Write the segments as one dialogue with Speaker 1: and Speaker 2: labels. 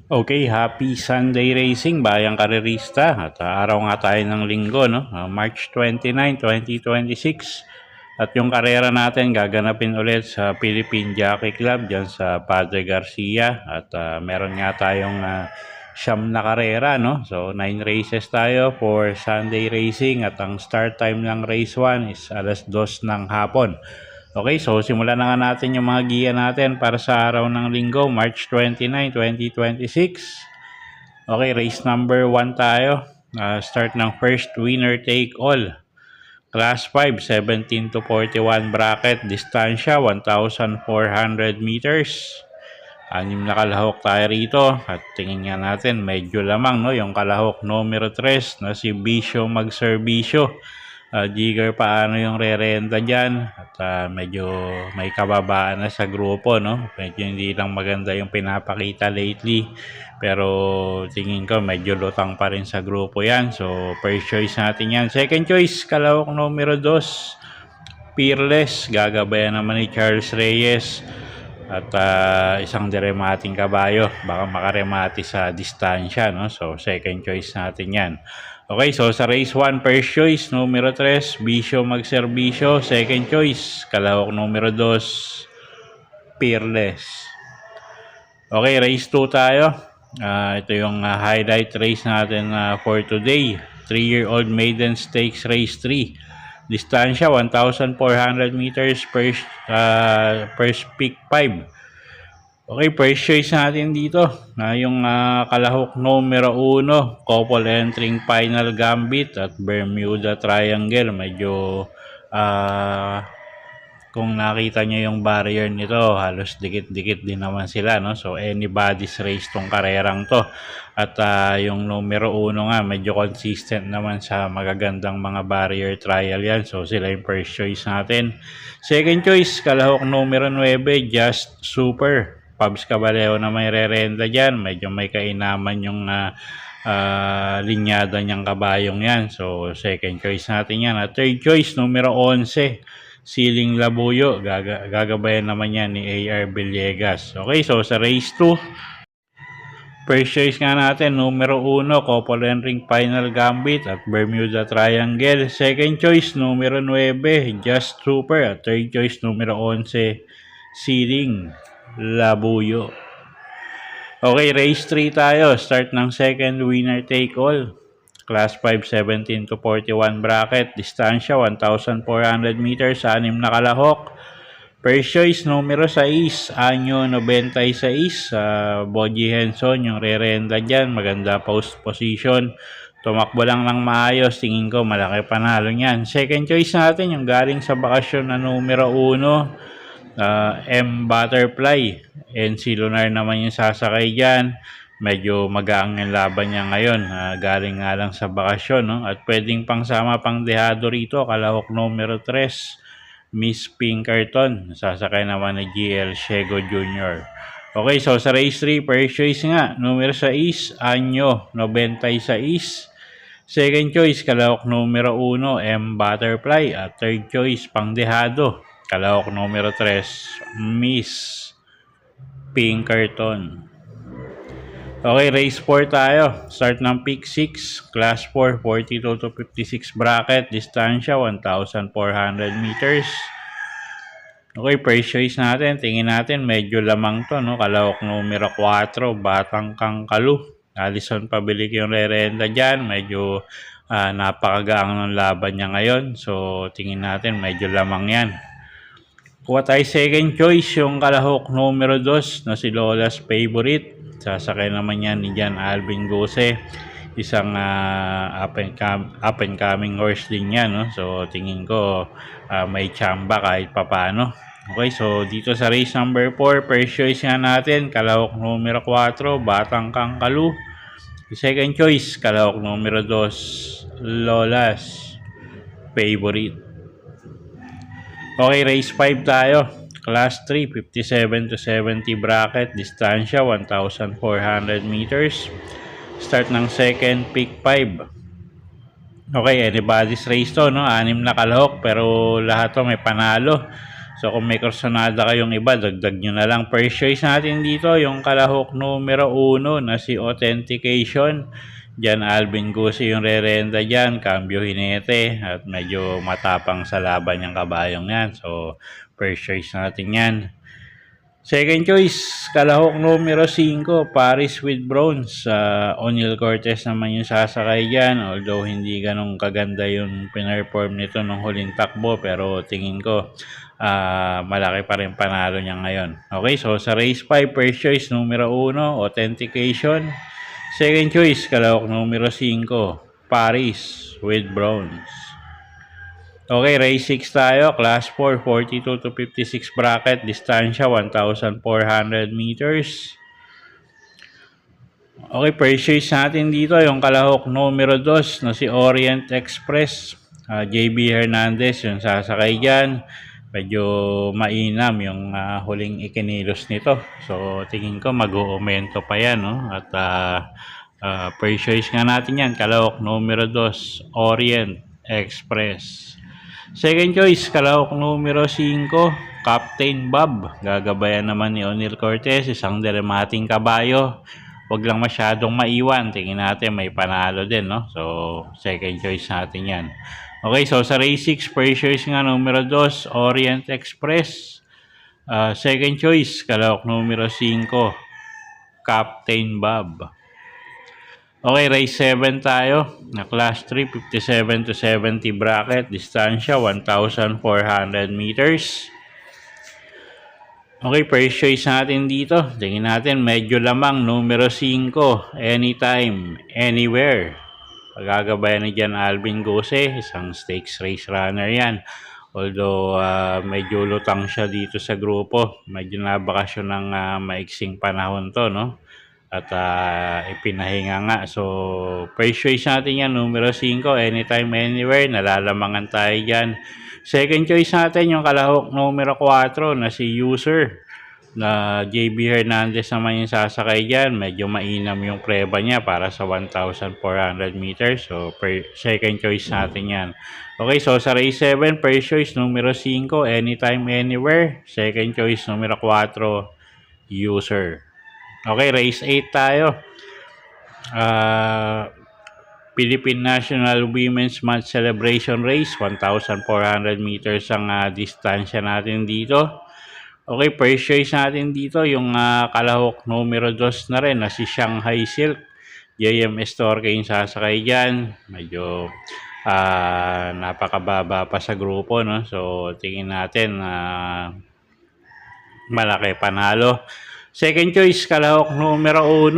Speaker 1: Okay, happy Sunday racing, bayang karerista. At araw nga tayo ng linggo, no? March 29, 2026. At yung karera natin gaganapin ulit sa Philippine Jockey Club dyan sa Padre Garcia. At meron nga tayong siyam na karera, no? So 9 races tayo for Sunday racing. At ang start time ng race 1 is alas 2 ng hapon. Okay, so simulan na nga natin yung mga giya natin para sa araw ng linggo, March 29, 2026. Okay, race number 1 tayo. Start ng first winner take all. Class 5, 17 to 41 bracket. Distansya, 1,400 meters. Anim na kalahok tayo rito. At tingin nga natin, medyo lamang, no? Yung kalahok numero 3 na si Bisyo Magserbisyo. Jigger, paano yung re-renta dyan? At medyo may kababaan na sa grupo, no? Medyo hindi lang maganda yung pinapakita lately. Pero tingin ko medyo lutang pa rin sa grupo yan. So first choice natin yan. Second choice, kalahok numero 2, Fearless. Gagabayan naman ni Charles Reyes. At isang diremating kabayo. Baka makaremati sa distansya, no? So second choice natin yan. Okay, so sa race 1, first choice, numero 3, Bisyo Magserbisyo. Second choice, kalahok numero 2, Fearless. Okay, race 2 tayo. Ito yung highlight race natin for today. 3-year-old maiden stakes race 3. Distansya, 1,400 meters, first pick 5. Okay, first choice natin dito na yung kalahok numero 1, couple entering final gambit at Bermuda Triangle. Medyo kung nakita nyo yung barrier nito, halos dikit-dikit din naman sila, no? So anybody's race tong karerang to. At yung numero 1 nga, medyo consistent naman sa magagandang mga barrier trial yan. So sila yung first choice natin. Second choice, kalahok numero 9, Just Super. Pabs Caballero na may re-renta dyan. Medyo may kainaman yung linyada niyang kabayong yan. So, second choice natin yan. At third choice, numero 11, Siling Labuyo. Gagabayan naman yan ni A.R. Villegas. Okay, so sa race 2, first choice nga natin, numero 1, couple entering final gambit at Bermuda Triangle. Second choice, numero 9, Just Super. At third choice, numero 11, Siling Labuyo. Okay, race 3 tayo. Start ng second winner take all. Class 5, 17 to 41 bracket. Distansya, 1,400 meters, 6 na kalahok. First choice, numero 6, Anyo 96. Boji Henson, yung re-renta dyan. Maganda post position. Tumakbo lang ng maayos. Tingin ko malaki panalo niyan. Second choice natin, yung galing sa bakasyon na numero 1, M Butterfly. NC Lunar naman yung sasakay dyan. Medyo magaang yung laban niya ngayon. Galing nga lang sa bakasyon, no? At pwedeng pangsama pang dehado rito. Kalahok numero 3, Miss Pinkerton. Sasakay naman ni GL Shego Jr. Okay, so sa race 3, first choice nga, numero 6, Anyo 96. Second choice, kalahok numero 1, M Butterfly. At third choice, pang dehado, kalahok numero 3, Miss Pinkerton. Okay, race 4 tayo. Start ng pick 6, class 4, 42 to 56 bracket. Distansya, 1,400 meters. Okay, first choice natin. Tingin natin, medyo lamang to, no? Kalahok numero 4, Batang Kangkalu. Alison Pabilik yung re-renta dyan. Medyo napakagaang ng laban niya ngayon. So, tingin natin, medyo lamang yan. Kuha tayo second choice, yung kalahok numero 2 na si Lola's Favorite. Sasakay naman yan ni Jan Alvin Gose. Isang up and coming horse din yan, no? So tingin ko may tsamba kahit papano. Okay, so dito sa race number 4, first choice nga natin, kalahok numero 4, Batang Kangkalu. Second choice, kalahok numero 2, Lola's Favorite. Okay, race 5 tayo. Class 3, 57 to 70 bracket, distansya 1,400 meters. Start ng second, pick 5. Okay, anybody's race to, no? 6 na kalahok, pero lahat to may panalo. So, kung may kursonada kayong iba, dagdag nyo na lang. First choice natin dito, yung kalahok numero 1 na si Authentication. Diyan, Alvin Gusi yung re-renda dyan. Cambio Hinete. At medyo matapang sa laban yung kabayong yan. So, first choice natin yan. Second choice, kalahok numero 5, Paris with Bronze. O'Neal Cortez naman yung sasakay dyan. Although hindi ganun kaganda yung pinerform nito nung huling takbo. Pero tingin ko, malaki pa rin panalo niya ngayon. Okay, so sa race 5, first choice numero 1, Authentication. Second choice, kalahok numero 5, Paris with Bronze. Okay, race 6 tayo. Class 4, 42 to 56 bracket. Distansya, 1,400 meters. Okay, first choice natin dito, yung kalahok numero 2 na si Orient Express. JB Hernandez yung sasakay dyan. Medyo mainam yung huling ikinilos nito. So, tingin ko mag-uumento pa yan, no? At first choice nga natin yan, kalahok numero 2, Orient Express. Second choice, kalahok numero 5, Captain Bob. Gagabayan naman ni O'Neal Cortez, isang deremating kabayo. Huwag lang masyadong maiwan. Tingin natin may panalo din, no? So, second choice natin yan. Okay, so sa race 6, first choice nga numero 2, Orient Express. Second choice, kalahok numero 5, Captain Bob. Okay, race 7 tayo. Na class 3, 57 to 70 bracket. Distansya, 1,400 meters. Okay, first choice natin dito. Tingin natin, medyo lamang, numero 5, Anytime, Anywhere. Pagagabayan ni dyan Alvin Gose, isang stakes race runner yan. Although medyo lutang siya dito sa grupo. Medyo nabakasyon ng maiksing panahon to, no? At ipinahinga nga. So, first choice natin yan, numero 5, Anytime, Anywhere. Nalalamangan tayo dyan. Second choice natin, yung kalahok numero 4 na si User. Na JB Hernandez naman yung sasakay dyan. Medyo mainam yung preba niya para sa 1,400 meters. So, second choice natin yan. Okay, so sa race 7, first choice numero 5, Anytime, Anywhere. Second choice numero 4, User. Okay, race 8 tayo. Philippine National Women's Month Celebration Race. 1,400 meters ang distansya natin dito. Okay, first choice natin dito, yung kalahok numero 2 na rin na si Shanghai Silk. JM Estorque yung sasakay dyan. Medyo napakababa pa sa grupo, no? So, tingin natin malaki panalo. Second choice, kalahok numero 1,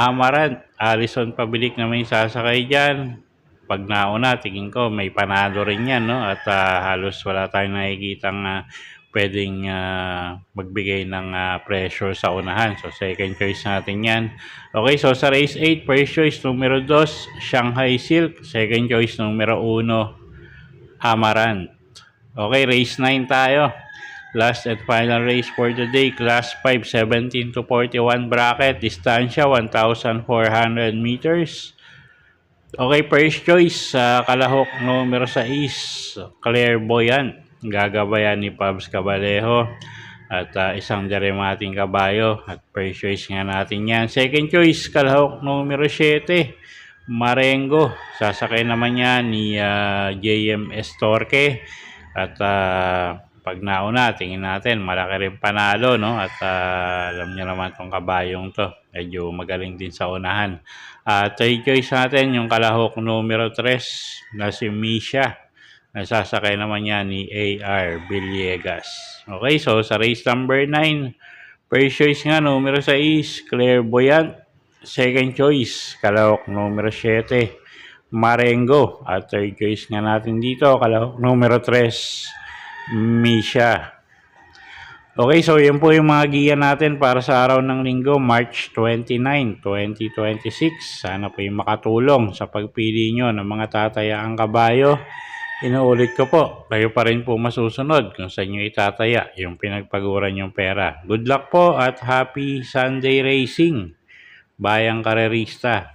Speaker 1: Amaranth. Alison Pabilik naman yung sasakay dyan. Pag nauna, tingin ko may panalo rin yan, no? At halos wala tayong nakikitang pwedeng magbigay ng pressure sa unahan. So, second choice natin yan. Okay, so sa race 8, first choice numero 2, Shanghai Silk. Second choice numero 1, Amaranth. Okay, race 9 tayo. Last and final race for the day. Class 5, 17 to 41 bracket. Distansya, 1,400 meters. Okay, first choice, kalahok numero 6, Clairvoyant. Gagabayan ni Pabs Cabalejo at isang deremating kabayo at first choice nga natin yan. Second choice, kalahok numero 7, Marengo. Sasakay naman yan ni JM Estorque at pag nauna, tingin natin malaki rin panalo, no? At alam niyo naman tong kabayong to, medyo magaling din sa unahan. Third choice natin yung kalahok numero 3 na si Misha. Nasasakay naman yan ni A.R. Villegas. Okay, so sa race number 9, first choice nga numero 6, Clairvoyant. Second choice, kalahok numero 7, Marengo. At third choice nga natin dito, kalahok numero 3, Misha. Okay, so yan po yung mga giya natin para sa araw ng linggo, March 29, 2026. Sana po yung makatulong sa pagpili nyo ng mga tatayaang kabayo. Inuulit ko po, kayo pa rin po masusunod kung sa inyo itataya yung pinagpaguran yung pera. Good luck po at happy Sunday racing, bayang karerista.